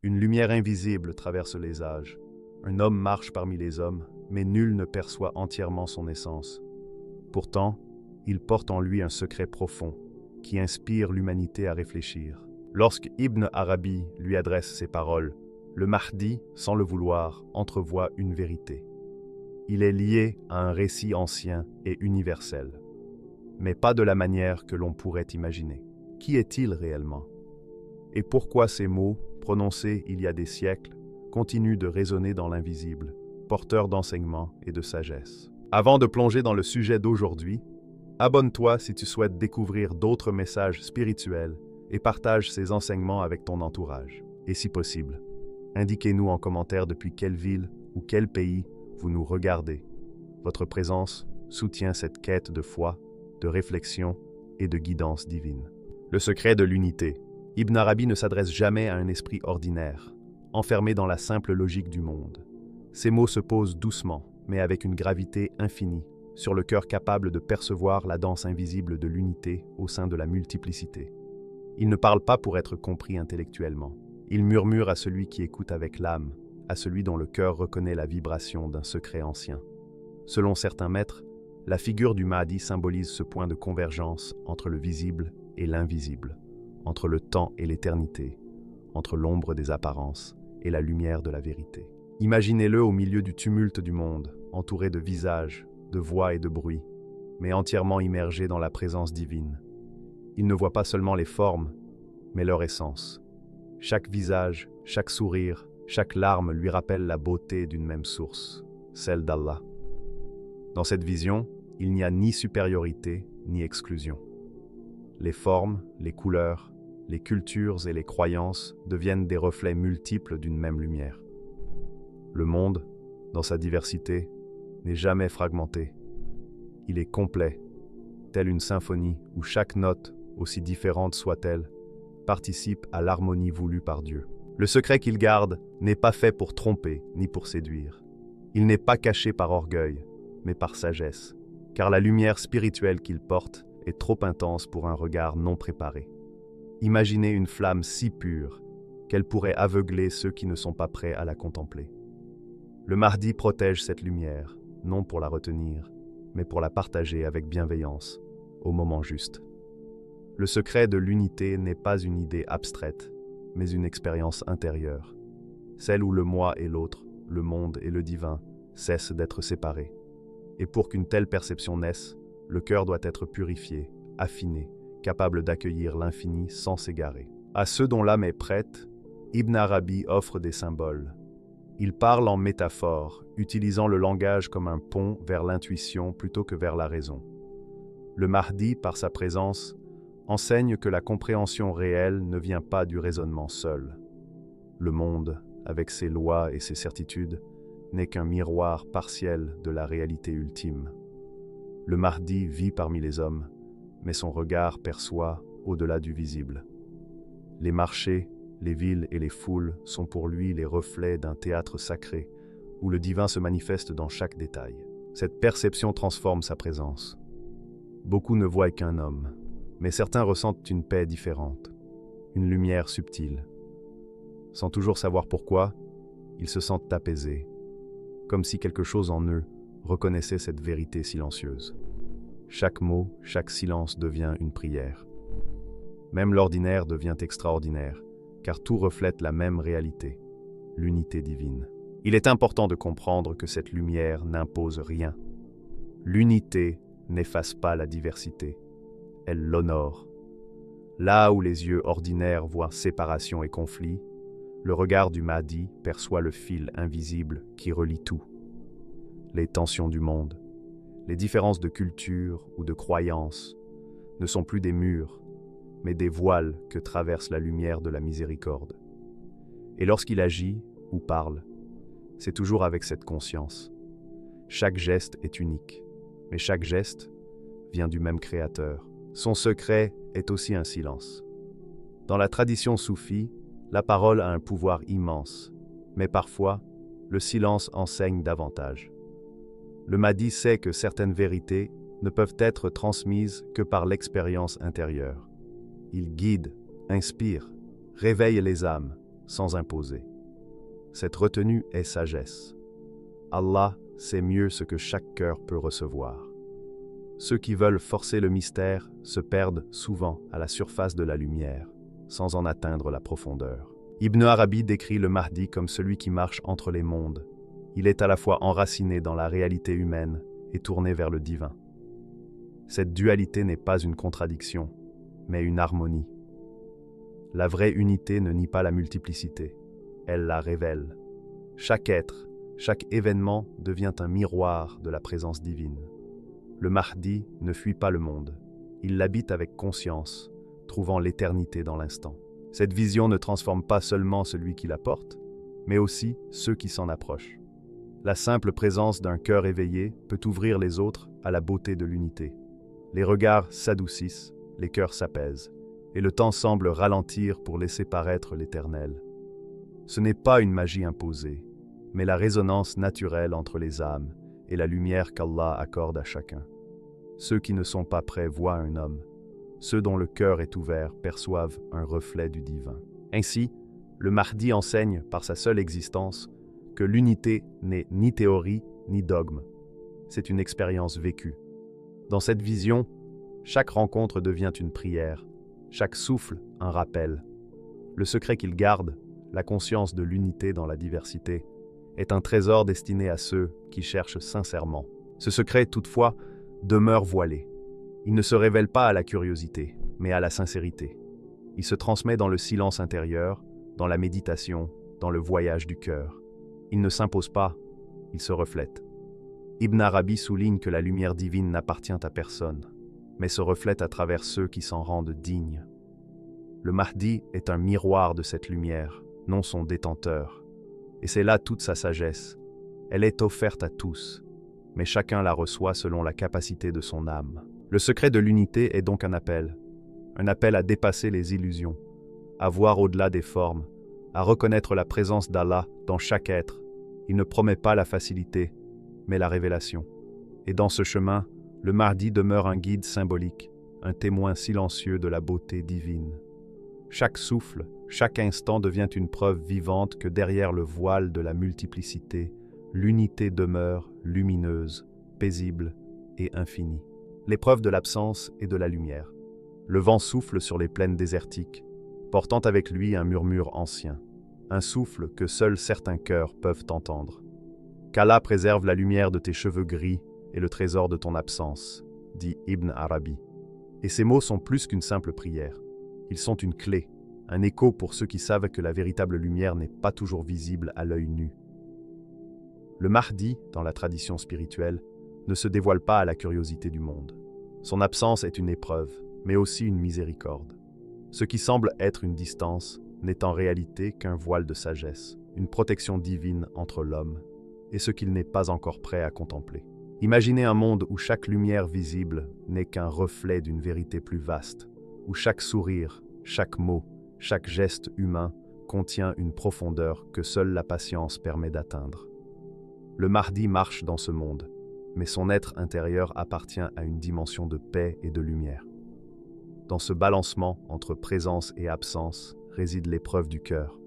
Une lumière invisible traverse les âges. Un homme marche parmi les hommes, mais nul ne perçoit entièrement son essence. Pourtant, il porte en lui un secret profond, qui inspire l'humanité à réfléchir. Lorsque Ibn Arabi lui adresse ces paroles, le Mahdi, sans le vouloir, entrevoit une vérité. Il est lié à un récit ancien et universel, mais pas de la manière que l'on pourrait imaginer. Qui est-il réellement? Et pourquoi ces mots, prononcés il y a des siècles, continuent de résonner dans l'invisible, porteurs d'enseignements et de sagesse? Avant de plonger dans le sujet d'aujourd'hui, abonne-toi si tu souhaites découvrir d'autres messages spirituels et partage ces enseignements avec ton entourage. Et si possible, indiquez-nous en commentaire depuis quelle ville ou quel pays vous nous regardez. Votre présence soutient cette quête de foi, de réflexion et de guidance divine. Le secret de l'unité. Ibn Arabi ne s'adresse jamais à un esprit ordinaire, enfermé dans la simple logique du monde. Ces mots se posent doucement, mais avec une gravité infinie, sur le cœur capable de percevoir la danse invisible de l'unité au sein de la multiplicité. Il ne parle pas pour être compris intellectuellement. Il murmure à celui qui écoute avec l'âme, à celui dont le cœur reconnaît la vibration d'un secret ancien. Selon certains maîtres, la figure du Mahdi symbolise ce point de convergence entre le visible et l'invisible, entre le temps et l'éternité, entre l'ombre des apparences et la lumière de la vérité. Imaginez-le au milieu du tumulte du monde, entouré de visages, de voix et de bruits, mais entièrement immergé dans la présence divine. Il ne voit pas seulement les formes, mais leur essence. Chaque visage, chaque sourire, chaque larme lui rappelle la beauté d'une même source, celle d'Allah. Dans cette vision, il n'y a ni supériorité ni exclusion. Les formes, les couleurs, les cultures et les croyances deviennent des reflets multiples d'une même lumière. Le monde, dans sa diversité, n'est jamais fragmenté. Il est complet, telle une symphonie où chaque note, aussi différente soit-elle, participe à l'harmonie voulue par Dieu. Le secret qu'il garde n'est pas fait pour tromper ni pour séduire. Il n'est pas caché par orgueil, mais par sagesse, car la lumière spirituelle qu'il porte est trop intense pour un regard non préparé. Imaginez une flamme si pure qu'elle pourrait aveugler ceux qui ne sont pas prêts à la contempler. Le Mahdi protège cette lumière, non pour la retenir, mais pour la partager avec bienveillance, au moment juste. Le secret de l'unité n'est pas une idée abstraite, mais une expérience intérieure, celle où le moi et l'autre, le monde et le divin, cessent d'être séparés. Et pour qu'une telle perception naisse, le cœur doit être purifié, affiné, capable d'accueillir l'infini sans s'égarer. À ceux dont l'âme est prête, Ibn Arabi offre des symboles. Il parle en métaphores, utilisant le langage comme un pont vers l'intuition plutôt que vers la raison. Le Mahdi, par sa présence, enseigne que la compréhension réelle ne vient pas du raisonnement seul. Le monde, avec ses lois et ses certitudes, n'est qu'un miroir partiel de la réalité ultime. Le Mahdi vit parmi les hommes, mais son regard perçoit au-delà du visible. Les marchés, les villes et les foules sont pour lui les reflets d'un théâtre sacré, où le divin se manifeste dans chaque détail. Cette perception transforme sa présence. Beaucoup ne voient qu'un homme, mais certains ressentent une paix différente, une lumière subtile. Sans toujours savoir pourquoi, ils se sentent apaisés, comme si quelque chose en eux reconnaissait cette vérité silencieuse. Chaque mot, chaque silence devient une prière. Même l'ordinaire devient extraordinaire, car tout reflète la même réalité, l'unité divine. Il est important de comprendre que cette lumière n'impose rien. L'unité n'efface pas la diversité, elle l'honore. Là où les yeux ordinaires voient séparation et conflit, le regard du Mahdi perçoit le fil invisible qui relie tout. Les tensions du monde, les différences de culture ou de croyance ne sont plus des murs, mais des voiles que traverse la lumière de la miséricorde. Et lorsqu'il agit ou parle, c'est toujours avec cette conscience. Chaque geste est unique, mais chaque geste vient du même Créateur. Son secret est aussi un silence. Dans la tradition soufie, la parole a un pouvoir immense, mais parfois, le silence enseigne davantage. Le Mahdi sait que certaines vérités ne peuvent être transmises que par l'expérience intérieure. Il guide, inspire, réveille les âmes, sans imposer. Cette retenue est sagesse. Allah sait mieux ce que chaque cœur peut recevoir. Ceux qui veulent forcer le mystère se perdent souvent à la surface de la lumière, sans en atteindre la profondeur. Ibn Arabi décrit le Mahdi comme celui qui marche entre les mondes. Il est à la fois enraciné dans la réalité humaine et tourné vers le divin. Cette dualité n'est pas une contradiction, mais une harmonie. La vraie unité ne nie pas la multiplicité, elle la révèle. Chaque être, chaque événement devient un miroir de la présence divine. Le Mahdi ne fuit pas le monde, il l'habite avec conscience, trouvant l'éternité dans l'instant. Cette vision ne transforme pas seulement celui qui la porte, mais aussi ceux qui s'en approchent. La simple présence d'un cœur éveillé peut ouvrir les autres à la beauté de l'unité. Les regards s'adoucissent, les cœurs s'apaisent, et le temps semble ralentir pour laisser paraître l'éternel. Ce n'est pas une magie imposée, mais la résonance naturelle entre les âmes et la lumière qu'Allah accorde à chacun. Ceux qui ne sont pas prêts voient un homme. Ceux dont le cœur est ouvert perçoivent un reflet du divin. Ainsi, le Mahdi enseigne par sa seule existence que l'unité n'est ni théorie ni dogme. C'est une expérience vécue. Dans cette vision, chaque rencontre devient une prière, chaque souffle un rappel. Le secret qu'il garde, la conscience de l'unité dans la diversité, est un trésor destiné à ceux qui cherchent sincèrement. Ce secret, toutefois, demeure voilé. Il ne se révèle pas à la curiosité, mais à la sincérité. Il se transmet dans le silence intérieur, dans la méditation, dans le voyage du cœur. Il ne s'impose pas, il se reflète. Ibn Arabi souligne que la lumière divine n'appartient à personne, mais se reflète à travers ceux qui s'en rendent dignes. Le Mahdi est un miroir de cette lumière, non son détenteur. Et c'est là toute sa sagesse. Elle est offerte à tous, mais chacun la reçoit selon la capacité de son âme. Le secret de l'unité est donc un appel à dépasser les illusions, à voir au-delà des formes, à reconnaître la présence d'Allah dans chaque être. Il ne promet pas la facilité, mais la révélation. Et dans ce chemin, le Mahdi demeure un guide symbolique, un témoin silencieux de la beauté divine. Chaque souffle, chaque instant devient une preuve vivante que derrière le voile de la multiplicité, l'unité demeure lumineuse, paisible et infinie. L'épreuve de l'absence et de la lumière. Le vent souffle sur les plaines désertiques, portant avec lui un murmure ancien, un souffle que seuls certains cœurs peuvent entendre. Qu'Allah préserve la lumière de tes cheveux gris et le trésor de ton absence, dit Ibn Arabi. Et ces mots sont plus qu'une simple prière. Ils sont une clé, un écho pour ceux qui savent que la véritable lumière n'est pas toujours visible à l'œil nu. Le Mahdi, dans la tradition spirituelle, ne se dévoile pas à la curiosité du monde. Son absence est une épreuve, mais aussi une miséricorde. Ce qui semble être une distance n'est en réalité qu'un voile de sagesse, une protection divine entre l'homme et ce qu'il n'est pas encore prêt à contempler. Imaginez un monde où chaque lumière visible n'est qu'un reflet d'une vérité plus vaste, où chaque sourire, chaque mot, chaque geste humain contient une profondeur que seule la patience permet d'atteindre. Le Mahdi marche dans ce monde, mais son être intérieur appartient à une dimension de paix et de lumière. Dans ce balancement entre présence et absence réside l'épreuve du cœur.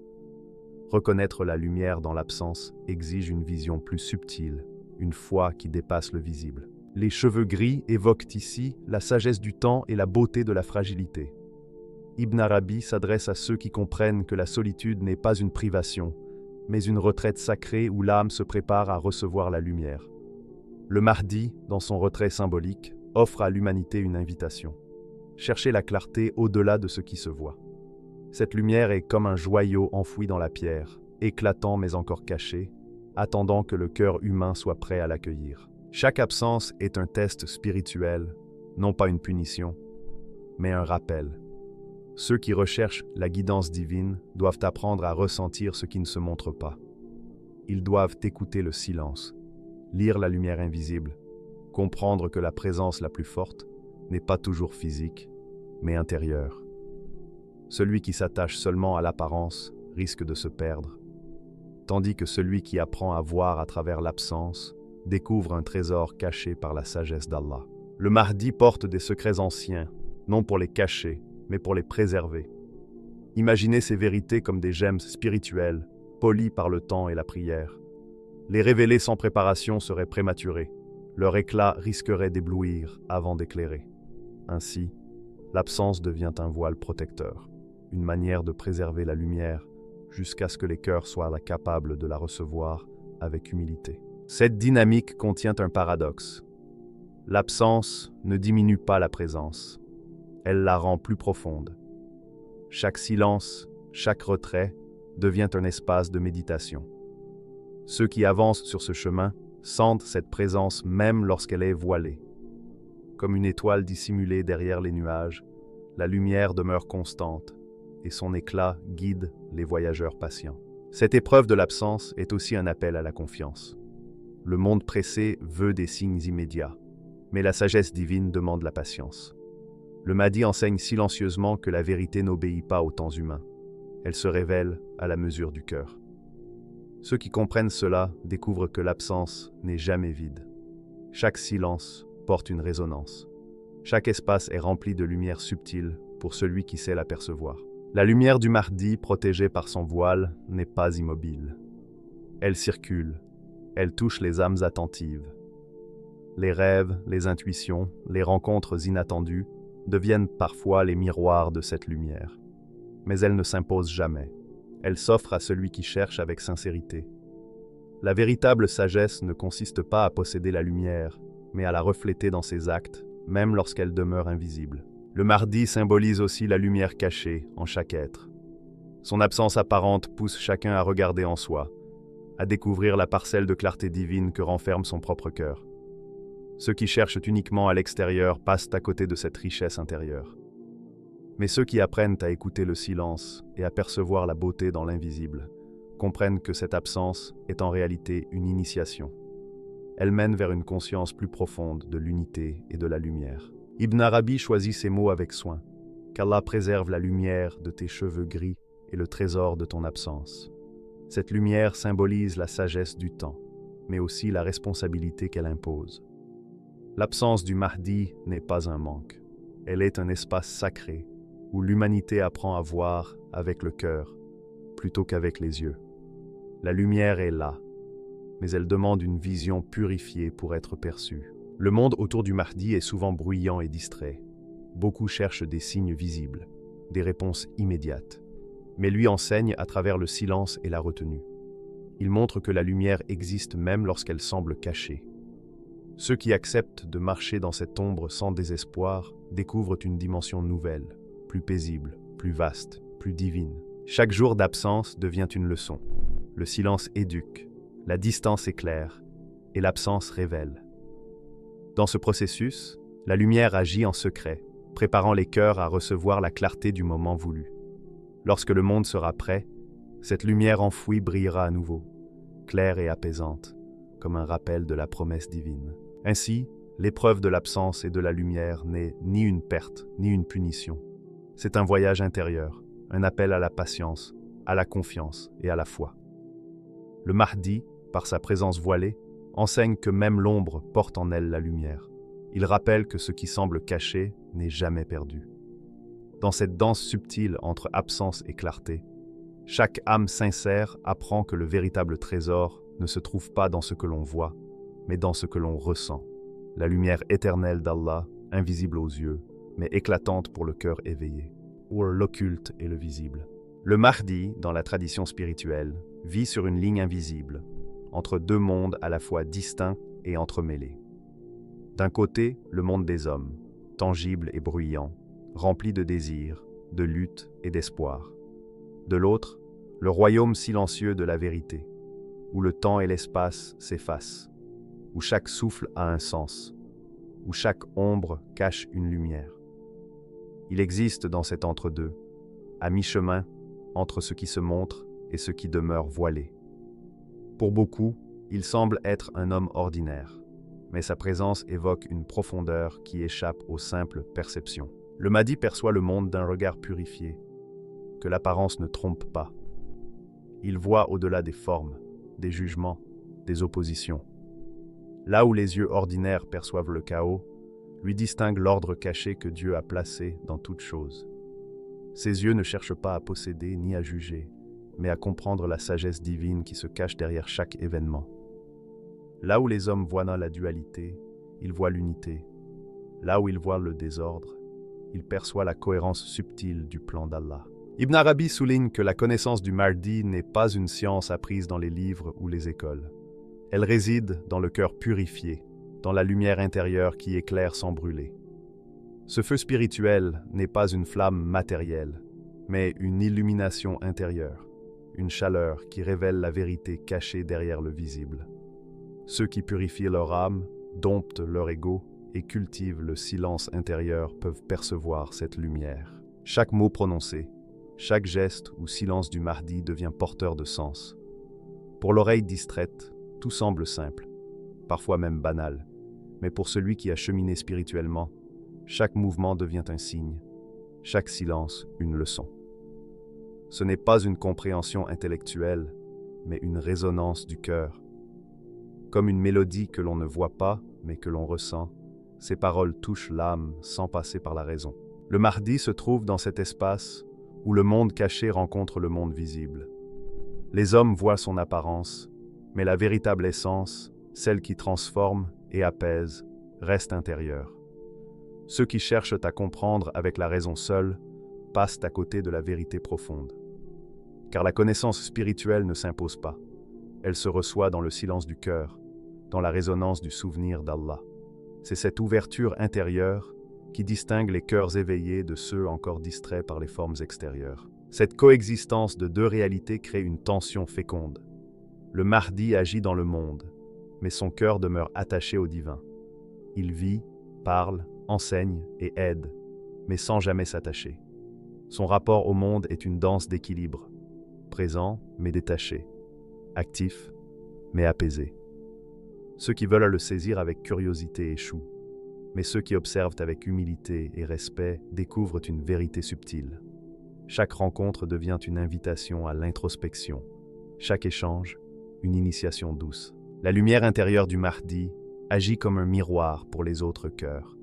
Reconnaître la lumière dans l'absence exige une vision plus subtile, une foi qui dépasse le visible. Les cheveux gris évoquent ici la sagesse du temps et la beauté de la fragilité. Ibn Arabi s'adresse à ceux qui comprennent que la solitude n'est pas une privation, mais une retraite sacrée où l'âme se prépare à recevoir la lumière. Le Mahdi, dans son retrait symbolique, offre à l'humanité une invitation. Chercher la clarté au-delà de ce qui se voit. Cette lumière est comme un joyau enfoui dans la pierre, éclatant mais encore caché, attendant que le cœur humain soit prêt à l'accueillir. Chaque absence est un test spirituel, non pas une punition, mais un rappel. Ceux qui recherchent la guidance divine doivent apprendre à ressentir ce qui ne se montre pas. Ils doivent écouter le silence, lire la lumière invisible, comprendre que la présence la plus forte n'est pas toujours physique, mais intérieure. Celui qui s'attache seulement à l'apparence risque de se perdre, tandis que celui qui apprend à voir à travers l'absence découvre un trésor caché par la sagesse d'Allah. Le Mahdi porte des secrets anciens, non pour les cacher, mais pour les préserver. Imaginez ces vérités comme des gemmes spirituelles, polies par le temps et la prière. Les révéler sans préparation serait prématuré. Leur éclat risquerait d'éblouir avant d'éclairer. Ainsi, l'absence devient un voile protecteur, une manière de préserver la lumière jusqu'à ce que les cœurs soient capables de la recevoir avec humilité. Cette dynamique contient un paradoxe. L'absence ne diminue pas la présence, elle la rend plus profonde. Chaque silence, chaque retrait devient un espace de méditation. Ceux qui avancent sur ce chemin sentent cette présence même lorsqu'elle est voilée. Comme une étoile dissimulée derrière les nuages, la lumière demeure constante et son éclat guide les voyageurs patients. Cette épreuve de l'absence est aussi un appel à la confiance. Le monde pressé veut des signes immédiats, mais la sagesse divine demande la patience. Le Mahdi enseigne silencieusement que la vérité n'obéit pas aux temps humains. Elle se révèle à la mesure du cœur. Ceux qui comprennent cela découvrent que l'absence n'est jamais vide. Chaque silence porte une résonance. Chaque espace est rempli de lumière subtile pour celui qui sait l'apercevoir. La lumière du Mahdi, protégée par son voile, n'est pas immobile. Elle circule, elle touche les âmes attentives. Les rêves, les intuitions, les rencontres inattendues deviennent parfois les miroirs de cette lumière. Mais elle ne s'impose jamais. Elle s'offre à celui qui cherche avec sincérité. La véritable sagesse ne consiste pas à posséder la lumière, mais à la refléter dans ses actes, même lorsqu'elle demeure invisible. Le Mahdi symbolise aussi la lumière cachée en chaque être. Son absence apparente pousse chacun à regarder en soi, à découvrir la parcelle de clarté divine que renferme son propre cœur. Ceux qui cherchent uniquement à l'extérieur passent à côté de cette richesse intérieure. Mais ceux qui apprennent à écouter le silence et à percevoir la beauté dans l'invisible comprennent que cette absence est en réalité une initiation. Elle mène vers une conscience plus profonde de l'unité et de la lumière. Ibn Arabi choisit ces mots avec soin. Qu'Allah préserve la lumière de tes cheveux gris et le trésor de ton absence. Cette lumière symbolise la sagesse du temps, mais aussi la responsabilité qu'elle impose. L'absence du Mahdi n'est pas un manque. Elle est un espace sacré où l'humanité apprend à voir avec le cœur plutôt qu'avec les yeux. La lumière est là, mais elle demande une vision purifiée pour être perçue. Le monde autour du Mahdi est souvent bruyant et distrait. Beaucoup cherchent des signes visibles, des réponses immédiates. Mais lui enseigne à travers le silence et la retenue. Il montre que la lumière existe même lorsqu'elle semble cachée. Ceux qui acceptent de marcher dans cette ombre sans désespoir découvrent une dimension nouvelle, plus paisible, plus vaste, plus divine. Chaque jour d'absence devient une leçon. Le silence éduque, la distance éclaire et l'absence révèle. Dans ce processus, la lumière agit en secret, préparant les cœurs à recevoir la clarté du moment voulu. Lorsque le monde sera prêt, cette lumière enfouie brillera à nouveau, claire et apaisante, comme un rappel de la promesse divine. Ainsi, l'épreuve de l'absence et de la lumière n'est ni une perte, ni une punition. C'est un voyage intérieur, un appel à la patience, à la confiance et à la foi. Le Mahdi, par sa présence voilée, enseigne que même l'ombre porte en elle la lumière. Il rappelle que ce qui semble caché n'est jamais perdu. Dans cette danse subtile entre absence et clarté, chaque âme sincère apprend que le véritable trésor ne se trouve pas dans ce que l'on voit, mais dans ce que l'on ressent. La lumière éternelle d'Allah, invisible aux yeux, mais éclatante pour le cœur éveillé, ou l'occulte et le visible. Le Mahdi, dans la tradition spirituelle, vit sur une ligne invisible, entre deux mondes à la fois distincts et entremêlés. D'un côté, le monde des hommes, tangible et bruyant, rempli de désirs, de luttes et d'espoir. De l'autre, le royaume silencieux de la vérité, où le temps et l'espace s'effacent, où chaque souffle a un sens, où chaque ombre cache une lumière. Il existe dans cet entre-deux, à mi-chemin, entre ce qui se montre et ce qui demeure voilé. Pour beaucoup, il semble être un homme ordinaire, mais sa présence évoque une profondeur qui échappe aux simples perceptions. Le Mahdi perçoit le monde d'un regard purifié, que l'apparence ne trompe pas. Il voit au-delà des formes, des jugements, des oppositions. Là où les yeux ordinaires perçoivent le chaos, lui distingue l'ordre caché que Dieu a placé dans toute chose. Ses yeux ne cherchent pas à posséder ni à juger, mais à comprendre la sagesse divine qui se cache derrière chaque événement. Là où les hommes voient la dualité, ils voient l'unité. Là où ils voient le désordre, ils perçoivent la cohérence subtile du plan d'Allah. Ibn Arabi souligne que la connaissance du Mahdi n'est pas une science apprise dans les livres ou les écoles. Elle réside dans le cœur purifié, dans la lumière intérieure qui éclaire sans brûler. Ce feu spirituel n'est pas une flamme matérielle, mais une illumination intérieure, une chaleur qui révèle la vérité cachée derrière le visible. Ceux qui purifient leur âme, domptent leur ego et cultivent le silence intérieur peuvent percevoir cette lumière. Chaque mot prononcé, chaque geste ou silence du Mahdi devient porteur de sens. Pour l'oreille distraite, tout semble simple, parfois même banal, mais pour celui qui a cheminé spirituellement, chaque mouvement devient un signe, chaque silence une leçon. Ce n'est pas une compréhension intellectuelle, mais une résonance du cœur. Comme une mélodie que l'on ne voit pas, mais que l'on ressent, ces paroles touchent l'âme sans passer par la raison. Le Mahdi se trouve dans cet espace où le monde caché rencontre le monde visible. Les hommes voient son apparence, mais la véritable essence, celle qui transforme et apaise, reste intérieure. Ceux qui cherchent à comprendre avec la raison seule passent à côté de la vérité profonde. Car la connaissance spirituelle ne s'impose pas. Elle se reçoit dans le silence du cœur, dans la résonance du souvenir d'Allah. C'est cette ouverture intérieure qui distingue les cœurs éveillés de ceux encore distraits par les formes extérieures. Cette coexistence de deux réalités crée une tension féconde. Le Mahdi agit dans le monde, mais son cœur demeure attaché au divin. Il vit, parle, enseigne et aide, mais sans jamais s'attacher. Son rapport au monde est une danse d'équilibre, présent mais détaché, actif mais apaisé. Ceux qui veulent le saisir avec curiosité échouent, mais ceux qui observent avec humilité et respect découvrent une vérité subtile. Chaque rencontre devient une invitation à l'introspection, chaque échange, une initiation douce. La lumière intérieure du Mahdi agit comme un miroir pour les autres cœurs.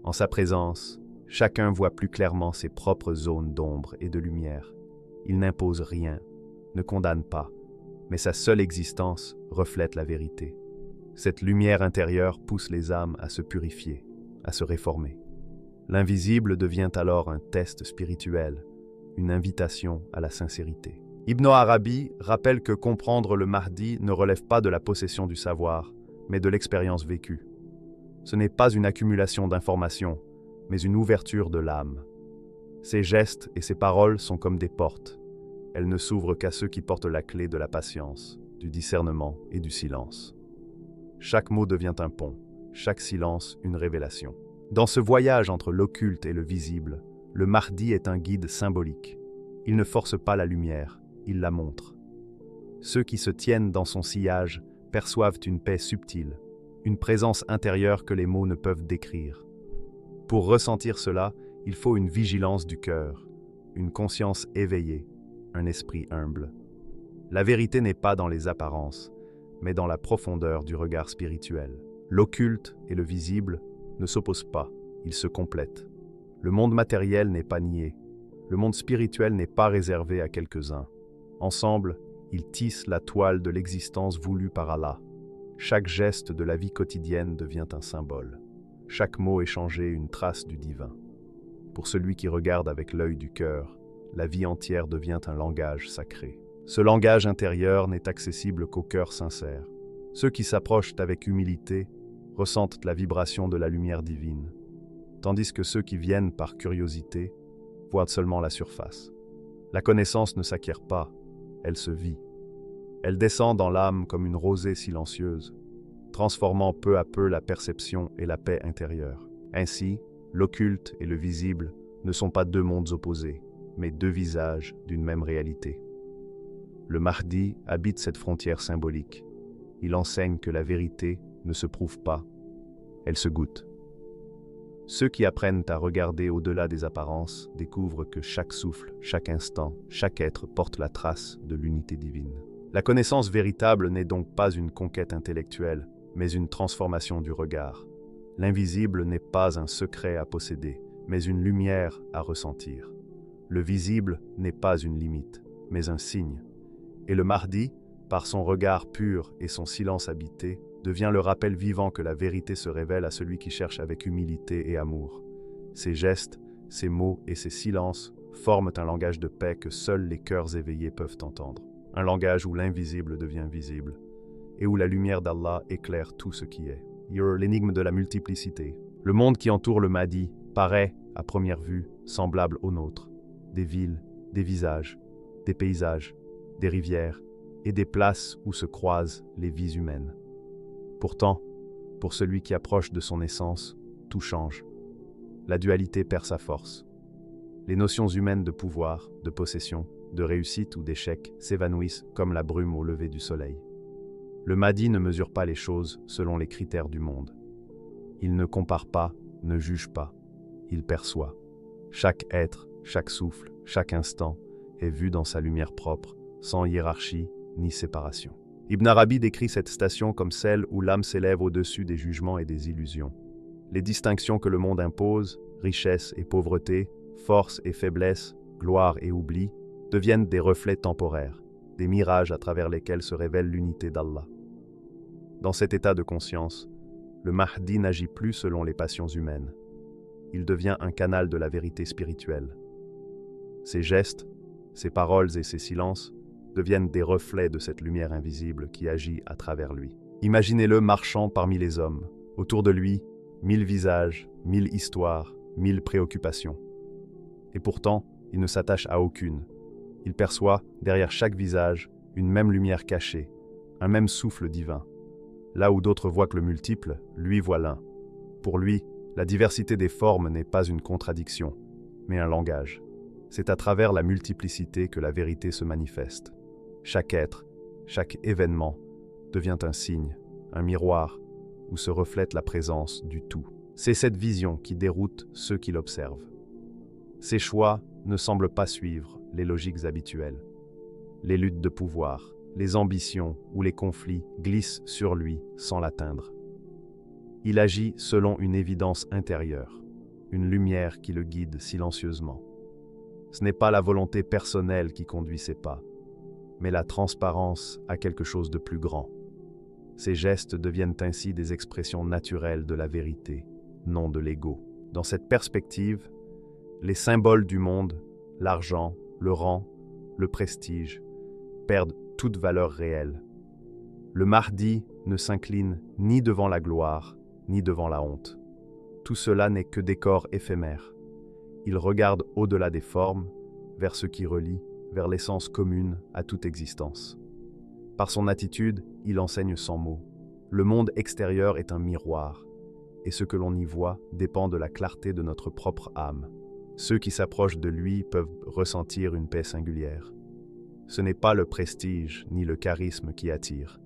En sa présence, chacun voit plus clairement ses propres zones d'ombre et de lumière. Il n'impose rien, ne condamne pas, mais sa seule existence reflète la vérité. Cette lumière intérieure pousse les âmes à se purifier, à se réformer. L'invisible devient alors un test spirituel, une invitation à la sincérité. Ibn Arabi rappelle que comprendre le Mahdi ne relève pas de la possession du savoir, mais de l'expérience vécue. Ce n'est pas une accumulation d'informations, mais une ouverture de l'âme. Ses gestes et ses paroles sont comme des portes. Elles ne s'ouvrent qu'à ceux qui portent la clé de la patience, du discernement et du silence. Chaque mot devient un pont, chaque silence une révélation. Dans ce voyage entre l'occulte et le visible, le Mahdi est un guide symbolique. Il ne force pas la lumière, il la montre. Ceux qui se tiennent dans son sillage perçoivent une paix subtile, une présence intérieure que les mots ne peuvent décrire. Pour ressentir cela, il faut une vigilance du cœur, une conscience éveillée, un esprit humble. La vérité n'est pas dans les apparences, mais dans la profondeur du regard spirituel. L'occulte et le visible ne s'opposent pas, ils se complètent. Le monde matériel n'est pas nié, le monde spirituel n'est pas réservé à quelques-uns. Ensemble, ils tissent la toile de l'existence voulue par Allah. Chaque geste de la vie quotidienne devient un symbole. Chaque mot échangé une trace du divin. Pour celui qui regarde avec l'œil du cœur, la vie entière devient un langage sacré. Ce langage intérieur n'est accessible qu'au cœur sincère. Ceux qui s'approchent avec humilité ressentent la vibration de la lumière divine, tandis que ceux qui viennent par curiosité voient seulement la surface. La connaissance ne s'acquiert pas, elle se vit. Elle descend dans l'âme comme une rosée silencieuse, transformant peu à peu la perception et la paix intérieure. Ainsi, l'occulte et le visible ne sont pas deux mondes opposés, mais deux visages d'une même réalité. Le Mahdi habite cette frontière symbolique. Il enseigne que la vérité ne se prouve pas, elle se goûte. Ceux qui apprennent à regarder au-delà des apparences découvrent que chaque souffle, chaque instant, chaque être porte la trace de l'unité divine. La connaissance véritable n'est donc pas une conquête intellectuelle, mais une transformation du regard. L'invisible n'est pas un secret à posséder, mais une lumière à ressentir. Le visible n'est pas une limite, mais un signe. Et le Mahdi, par son regard pur et son silence habité, devient le rappel vivant que la vérité se révèle à celui qui cherche avec humilité et amour. Ses gestes, ses mots et ses silences forment un langage de paix que seuls les cœurs éveillés peuvent entendre. Un langage où l'invisible devient visible et où la lumière d'Allah éclaire tout ce qui est. L'énigme de la multiplicité. Le monde qui entoure le Mahdi paraît, à première vue, semblable au nôtre. Des villes, des visages, des paysages, des rivières et des places où se croisent les vies humaines. Pourtant, pour celui qui approche de son essence, tout change. La dualité perd sa force. Les notions humaines de pouvoir, de possession, de réussite ou d'échec s'évanouissent comme la brume au lever du soleil. Le Mahdi ne mesure pas les choses selon les critères du monde. Il ne compare pas, ne juge pas. Il perçoit. Chaque être, chaque souffle, chaque instant est vu dans sa lumière propre, sans hiérarchie ni séparation. Ibn Arabi décrit cette station comme celle où l'âme s'élève au-dessus des jugements et des illusions. Les distinctions que le monde impose, richesse et pauvreté, force et faiblesse, gloire et oubli, deviennent des reflets temporaires, des mirages à travers lesquels se révèle l'unité d'Allah. Dans cet état de conscience, le Mahdi n'agit plus selon les passions humaines. Il devient un canal de la vérité spirituelle. Ses gestes, ses paroles et ses silences deviennent des reflets de cette lumière invisible qui agit à travers lui. Imaginez-le marchant parmi les hommes. Autour de lui, 1000 visages, 1000 histoires, 1000 préoccupations. Et pourtant, il ne s'attache à aucune. Il perçoit, derrière chaque visage, une même lumière cachée, un même souffle divin. Là où d'autres voient que le multiple, lui voit l'un. Pour lui, la diversité des formes n'est pas une contradiction, mais un langage. C'est à travers la multiplicité que la vérité se manifeste. Chaque être, chaque événement devient un signe, un miroir, où se reflète la présence du tout. C'est cette vision qui déroute ceux qui l'observent. Ses choix ne semblent pas suivre les logiques habituelles. Les luttes de pouvoir, les ambitions ou les conflits glissent sur lui sans l'atteindre. Il agit selon une évidence intérieure, une lumière qui le guide silencieusement. Ce n'est pas la volonté personnelle qui conduit ses pas, mais la transparence à quelque chose de plus grand. Ses gestes deviennent ainsi des expressions naturelles de la vérité, non de l'ego. Dans cette perspective, les symboles du monde, l'argent, le rang, le prestige, perdent toute valeur réelle. Le Mahdi ne s'incline ni devant la gloire, ni devant la honte. Tout cela n'est que décor éphémère. Il regarde au-delà des formes, vers ce qui relie, vers l'essence commune à toute existence. Par son attitude, il enseigne sans mots. Le monde extérieur est un miroir, et ce que l'on y voit dépend de la clarté de notre propre âme. Ceux qui s'approchent de lui peuvent ressentir une paix singulière. Ce n'est pas le prestige ni le charisme qui attire,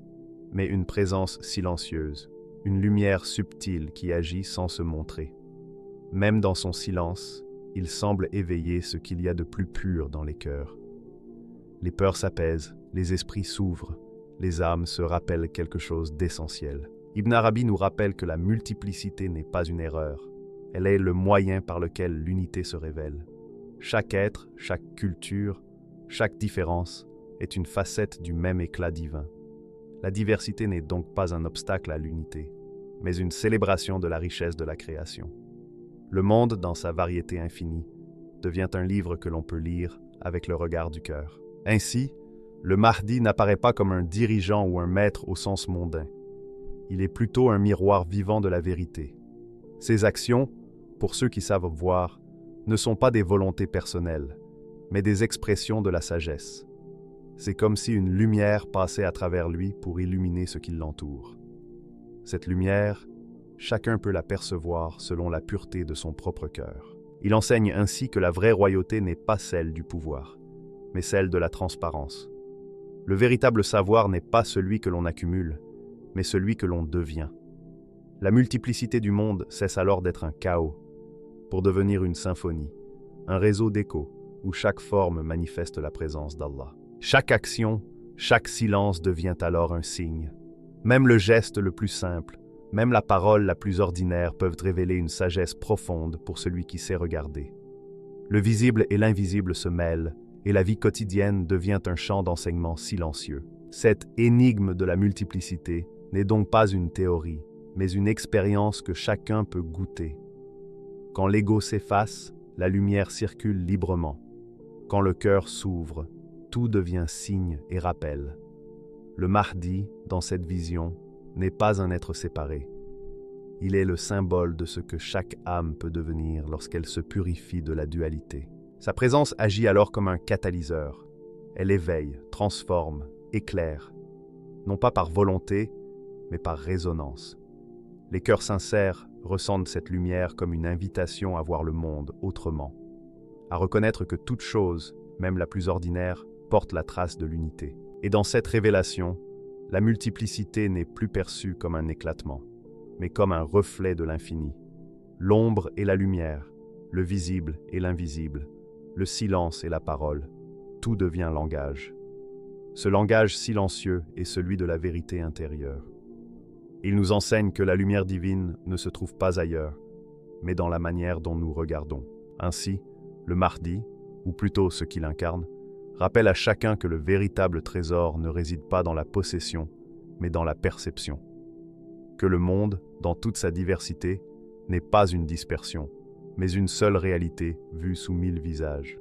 mais une présence silencieuse, une lumière subtile qui agit sans se montrer. Même dans son silence, il semble éveiller ce qu'il y a de plus pur dans les cœurs. Les peurs s'apaisent, les esprits s'ouvrent, les âmes se rappellent quelque chose d'essentiel. Ibn Arabi nous rappelle que la multiplicité n'est pas une erreur, elle est le moyen par lequel l'unité se révèle. Chaque être, chaque culture, chaque différence est une facette du même éclat divin. La diversité n'est donc pas un obstacle à l'unité, mais une célébration de la richesse de la création. Le monde, dans sa variété infinie, devient un livre que l'on peut lire avec le regard du cœur. Ainsi, le Mahdi n'apparaît pas comme un dirigeant ou un maître au sens mondain. Il est plutôt un miroir vivant de la vérité. Ses actions, pour ceux qui savent voir, ne sont pas des volontés personnelles, mais des expressions de la sagesse. C'est comme si une lumière passait à travers lui pour illuminer ce qui l'entoure. Cette lumière, chacun peut la percevoir selon la pureté de son propre cœur. Il enseigne ainsi que la vraie royauté n'est pas celle du pouvoir, mais celle de la transparence. Le véritable savoir n'est pas celui que l'on accumule, mais celui que l'on devient. La multiplicité du monde cesse alors d'être un chaos, pour devenir une symphonie, un réseau d'échos où chaque forme manifeste la présence d'Allah. Chaque action, chaque silence devient alors un signe. Même le geste le plus simple, même la parole la plus ordinaire peuvent révéler une sagesse profonde pour celui qui sait regarder. Le visible et l'invisible se mêlent, et la vie quotidienne devient un champ d'enseignement silencieux. Cette énigme de la multiplicité n'est donc pas une théorie, mais une expérience que chacun peut goûter. Quand l'ego s'efface, la lumière circule librement. Quand le cœur s'ouvre, tout devient signe et rappel. Le Mahdi, dans cette vision, n'est pas un être séparé. Il est le symbole de ce que chaque âme peut devenir lorsqu'elle se purifie de la dualité. Sa présence agit alors comme un catalyseur. Elle éveille, transforme, éclaire, non pas par volonté, mais par résonance. Les cœurs sincères ressentent cette lumière comme une invitation à voir le monde autrement, à reconnaître que toute chose, même la plus ordinaire, porte la trace de l'unité. Et dans cette révélation, la multiplicité n'est plus perçue comme un éclatement, mais comme un reflet de l'infini. L'ombre et la lumière, le visible et l'invisible, le silence et la parole, tout devient langage. Ce langage silencieux est celui de la vérité intérieure. Il nous enseigne que la lumière divine ne se trouve pas ailleurs, mais dans la manière dont nous regardons. Ainsi, le Mahdi, ou plutôt ce qu'il incarne, rappelle à chacun que le véritable trésor ne réside pas dans la possession, mais dans la perception. Que le monde, dans toute sa diversité, n'est pas une dispersion, mais une seule réalité vue sous 1000 visages.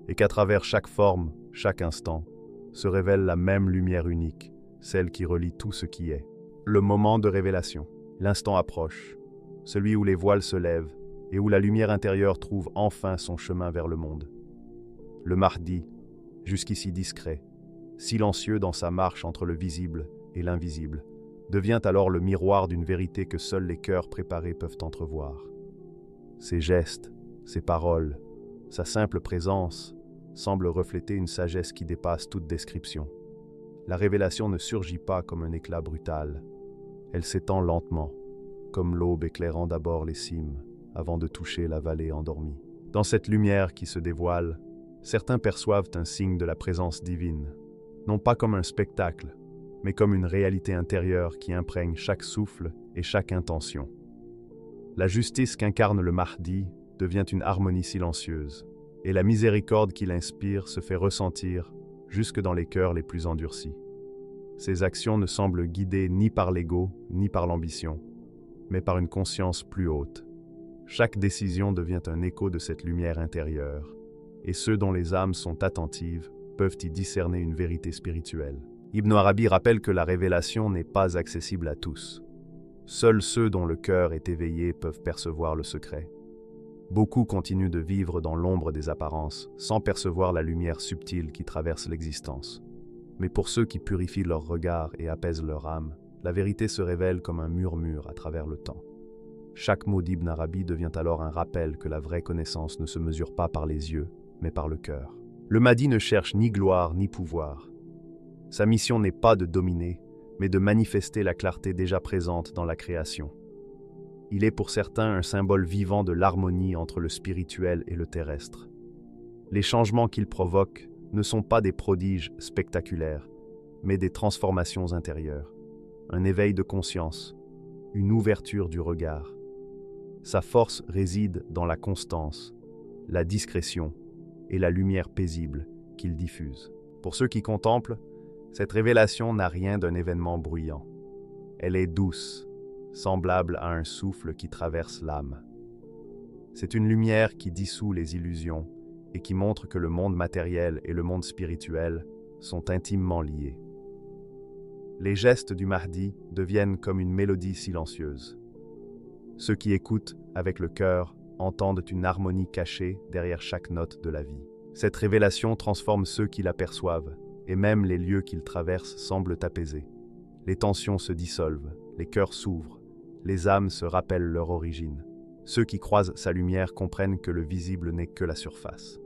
Et qu'à travers chaque forme, chaque instant, se révèle la même lumière unique, celle qui relie tout ce qui est. Le moment de révélation, l'instant approche, celui où les voiles se lèvent et où la lumière intérieure trouve enfin son chemin vers le monde. Le Mahdi, jusqu'ici discret, silencieux dans sa marche entre le visible et l'invisible, devient alors le miroir d'une vérité que seuls les cœurs préparés peuvent entrevoir. Ses gestes, ses paroles, sa simple présence semblent refléter une sagesse qui dépasse toute description. La révélation ne surgit pas comme un éclat brutal. Elle s'étend lentement, comme l'aube éclairant d'abord les cimes, avant de toucher la vallée endormie. Dans cette lumière qui se dévoile, certains perçoivent un signe de la présence divine, non pas comme un spectacle, mais comme une réalité intérieure qui imprègne chaque souffle et chaque intention. La justice qu'incarne le Mahdi devient une harmonie silencieuse, et la miséricorde qu'il inspire se fait ressentir jusque dans les cœurs les plus endurcis. Ses actions ne semblent guidées ni par l'ego, ni par l'ambition, mais par une conscience plus haute. Chaque décision devient un écho de cette lumière intérieure, et ceux dont les âmes sont attentives peuvent y discerner une vérité spirituelle. Ibn Arabi rappelle que la révélation n'est pas accessible à tous. Seuls ceux dont le cœur est éveillé peuvent percevoir le secret. Beaucoup continuent de vivre dans l'ombre des apparences, sans percevoir la lumière subtile qui traverse l'existence. Mais pour ceux qui purifient leur regard et apaisent leur âme, la vérité se révèle comme un murmure à travers le temps. Chaque mot d'Ibn Arabi devient alors un rappel que la vraie connaissance ne se mesure pas par les yeux, mais par le cœur. Le Mahdi ne cherche ni gloire ni pouvoir. Sa mission n'est pas de dominer, mais de manifester la clarté déjà présente dans la création. Il est pour certains un symbole vivant de l'harmonie entre le spirituel et le terrestre. Les changements qu'il provoque ne sont pas des prodiges spectaculaires, mais des transformations intérieures, un éveil de conscience, une ouverture du regard. Sa force réside dans la constance, la discrétion et la lumière paisible qu'il diffuse. Pour ceux qui contemplent, cette révélation n'a rien d'un événement bruyant. Elle est douce, semblable à un souffle qui traverse l'âme. C'est une lumière qui dissout les illusions et qui montre que le monde matériel et le monde spirituel sont intimement liés. Les gestes du Mahdi deviennent comme une mélodie silencieuse. Ceux qui écoutent avec le cœur entendent une harmonie cachée derrière chaque note de la vie. Cette révélation transforme ceux qui l'aperçoivent, et même les lieux qu'ils traversent semblent apaisés. Les tensions se dissolvent, les cœurs s'ouvrent, les âmes se rappellent leur origine. Ceux qui croisent sa lumière comprennent que le visible n'est que la surface.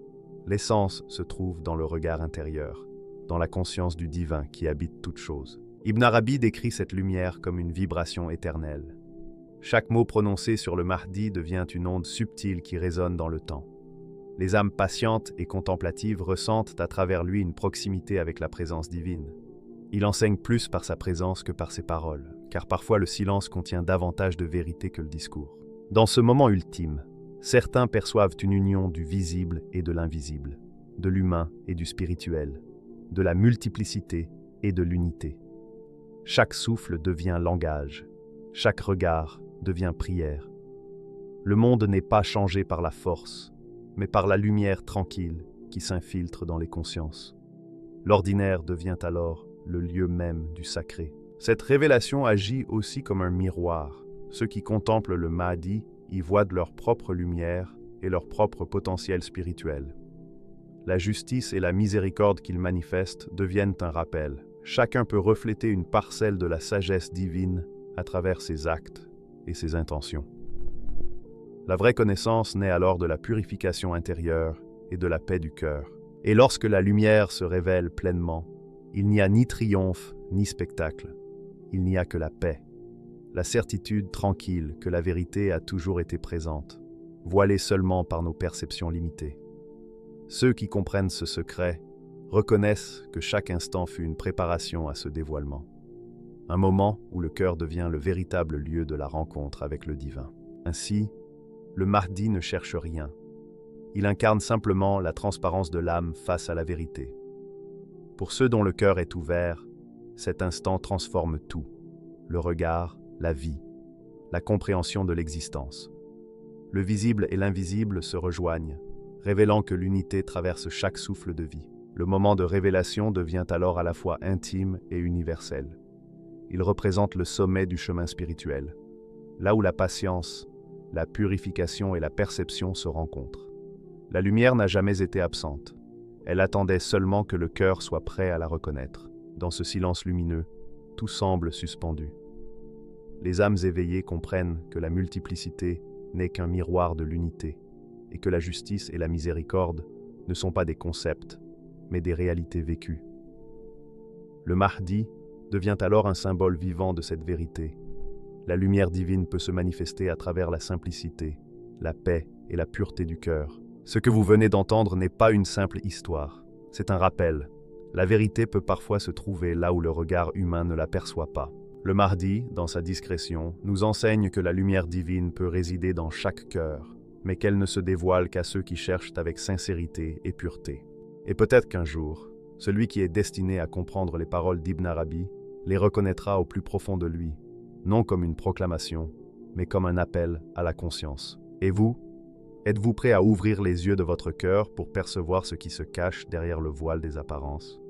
L'essence se trouve dans le regard intérieur, dans la conscience du divin qui habite toute chose. Ibn Arabi décrit cette lumière comme une vibration éternelle. Chaque mot prononcé sur le Mahdi devient une onde subtile qui résonne dans le temps. Les âmes patientes et contemplatives ressentent à travers lui une proximité avec la présence divine. Il enseigne plus par sa présence que par ses paroles, car parfois le silence contient davantage de vérité que le discours. Dans ce moment ultime, Certains perçoivent une union du visible et de l'invisible, de l'humain et du spirituel, de la multiplicité et de l'unité. Chaque souffle devient langage, chaque regard devient prière. Le monde n'est pas changé par la force, mais par la lumière tranquille qui s'infiltre dans les consciences. L'ordinaire devient alors le lieu même du sacré. Cette révélation agit aussi comme un miroir. Ceux qui contemplent le Mahdi y voient de leur propre lumière et leur propre potentiel spirituel. La justice et la miséricorde qu'il manifeste deviennent un rappel. Chacun peut refléter une parcelle de la sagesse divine à travers ses actes et ses intentions. La vraie connaissance naît alors de la purification intérieure et de la paix du cœur. Et lorsque la lumière se révèle pleinement, il n'y a ni triomphe ni spectacle. Il n'y a que la paix, la certitude tranquille que la vérité a toujours été présente, voilée seulement par nos perceptions limitées. Ceux qui comprennent ce secret reconnaissent que chaque instant fut une préparation à ce dévoilement, un moment où le cœur devient le véritable lieu de la rencontre avec le divin. Ainsi, le Mahdi ne cherche rien. Il incarne simplement la transparence de l'âme face à la vérité. Pour ceux dont le cœur est ouvert, cet instant transforme tout, le regard, la vie, la compréhension de l'existence. Le visible et l'invisible se rejoignent, révélant que l'unité traverse chaque souffle de vie. Le moment de révélation devient alors à la fois intime et universel. Il représente le sommet du chemin spirituel, là où la patience, la purification et la perception se rencontrent. La lumière n'a jamais été absente. Elle attendait seulement que le cœur soit prêt à la reconnaître. Dans ce silence lumineux, tout semble suspendu. Les âmes éveillées comprennent que la multiplicité n'est qu'un miroir de l'unité et que la justice et la miséricorde ne sont pas des concepts, mais des réalités vécues. Le Mahdi devient alors un symbole vivant de cette vérité. La lumière divine peut se manifester à travers la simplicité, la paix et la pureté du cœur. Ce que vous venez d'entendre n'est pas une simple histoire, c'est un rappel. La vérité peut parfois se trouver là où le regard humain ne l'aperçoit pas. Le Mahdi, dans sa discrétion, nous enseigne que la lumière divine peut résider dans chaque cœur, mais qu'elle ne se dévoile qu'à ceux qui cherchent avec sincérité et pureté. Et peut-être qu'un jour, celui qui est destiné à comprendre les paroles d'Ibn Arabi les reconnaîtra au plus profond de lui, non comme une proclamation, mais comme un appel à la conscience. Et vous, êtes-vous prêt à ouvrir les yeux de votre cœur pour percevoir ce qui se cache derrière le voile des apparences ?